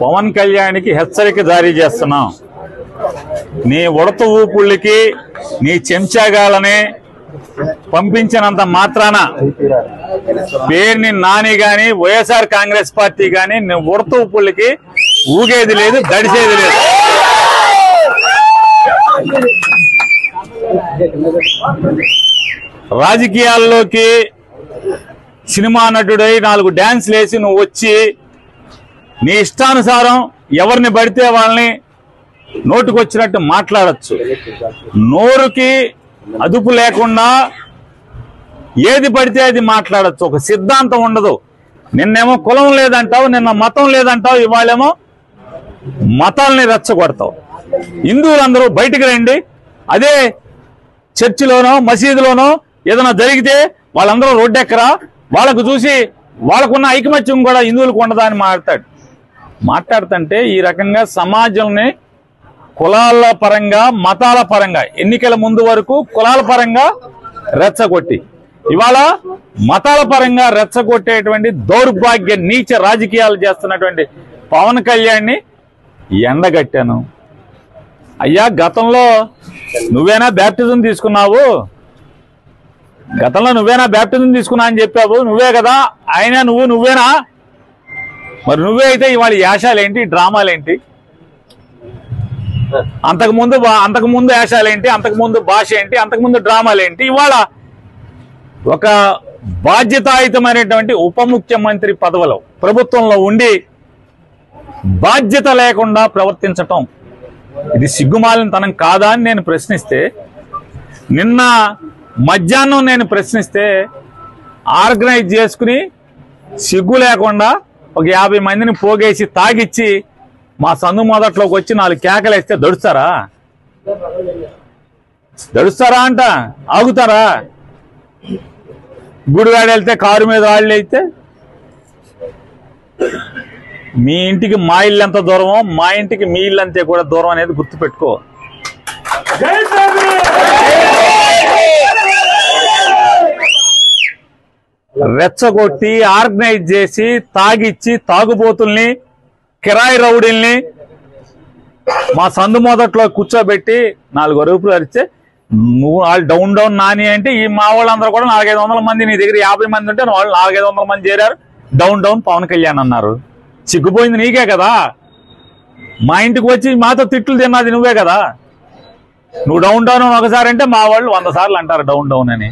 పవన్ కళ్యాణ్కి హెచ్చరిక జారీ చేస్తున్నాం. నీ ఉడత ఊపుళ్ళకి నీ చెంచాగాలని పంపించినంత మాత్రాన పేరుని నాని గాని వైఎస్ఆర్ కాంగ్రెస్ పార్టీ గాని నీ ఉడత ఊపుళ్ళకి ఊగేది లేదు, దడిసేది లేదు. రాజకీయాల్లోకి సినిమా నటుడై 4 డాన్స్లు వేసి నువ్వు వచ్చి నీ ఇష్టానుసారం ఎవరిని పడితే వాళ్ళని నోటుకొచ్చినట్టు మాట్లాడచ్చు. నోరుకి అదుపు లేకుండా ఏది పడితే అది మాట్లాడచ్చు. ఒక సిద్ధాంతం ఉండదు. నిన్నేమో కులం లేదంటావు, నిన్న మతం లేదంటావు, ఇవాళేమో మతాల్ని రెచ్చగొడతావు. హిందువులందరూ బయటికి రండి, అదే చర్చిలోనో మసీదులోనో ఏదైనా జరిగితే వాళ్ళందరూ రోడ్డెక్కరా, వాళ్ళకు చూసి వాళ్ళకున్న ఐకమత్యం కూడా హిందువులకు ఉండదా అని మాట్లాడుతుంటే ఈ రకంగా సమాజంని కులాల పరంగా మతాల పరంగా ఎన్నికల ముందు వరకు కులాల పరంగా రెచ్చగొట్టి ఇవాళ మతాల పరంగా రెచ్చగొట్టేటువంటి దౌర్భాగ్య నీచ రాజకీయాలు చేస్తున్నటువంటి పవన్ కళ్యాణ్ని ఎండగట్టాను. అయ్యా, గతంలో నువ్వేనా బ్యాప్టిజం తీసుకున్నావు? గతంలో నువ్వేనా బ్యాప్టిజం తీసుకున్నా అని చెప్పావు. నువ్వే కదా ఆయన, నువ్వేనా? మరి నువ్వే అయితే ఇవాళ యాషాలేంటి, డ్రామాలేంటి? అంతకుముందు యాషాలేంటి, అంతకుముందు భాష ఏంటి, అంతకుముందు డ్రామాలేంటి? ఇవాళ ఒక బాధ్యతాయుతమైనటువంటి ఉప ముఖ్యమంత్రి పదవిలో ప్రభుత్వంలో ఉండి బాధ్యత లేకుండా ప్రవర్తించటం ఇది సిగ్గుమాలినతనం కాదా అని నేను ప్రశ్నిస్తే, నిన్న మధ్యాహ్నం నేను ప్రశ్నిస్తే ఆర్గనైజ్ చేసుకుని సిగ్గు లేకుండా ఒక 50 మందిని పోగేసి తాగిచ్చి మా సందు మొదట్లోకి వచ్చి 4 కేకలేస్తే దడుస్తారా అంట? ఆగుతారా? గుడివాడ వెళ్తే కారు మీద వాళ్ళు అయితే మీ ఇంటికి మా ఇల్లు ఎంత దూరమో మా ఇంటికి మీ ఇల్లు అంతే కూడా దూరం అనేది గుర్తుపెట్టుకో. రెచ్చగొట్టి ఆర్గనైజ్ చేసి తాగిచ్చి తాగుబోతుల్ని కిరాయి రౌడీల్ని మా సందు మొదట్లో కూర్చోబెట్టి 4 అరుపులు అరిస్తే నువ్వు వాళ్ళు డౌన్ నాని అంటే ఈ మా వాళ్ళందరూ కూడా 400-500 మంది, నీ దగ్గర 50 మంది ఉంటే వాళ్ళు 400-500 మంది చేరారు, డౌన్ పవన్ కళ్యాణ్ అన్నారు. సిగ్గుపోయింది నీకే కదా. మా ఇంటికి వచ్చి మాతో తిట్లు తిన్నది నువ్వే కదా. నువ్వు డౌన్ ఒకసారి అంటే మా వాళ్ళు 100 సార్లు అంటారు డౌన్ అని.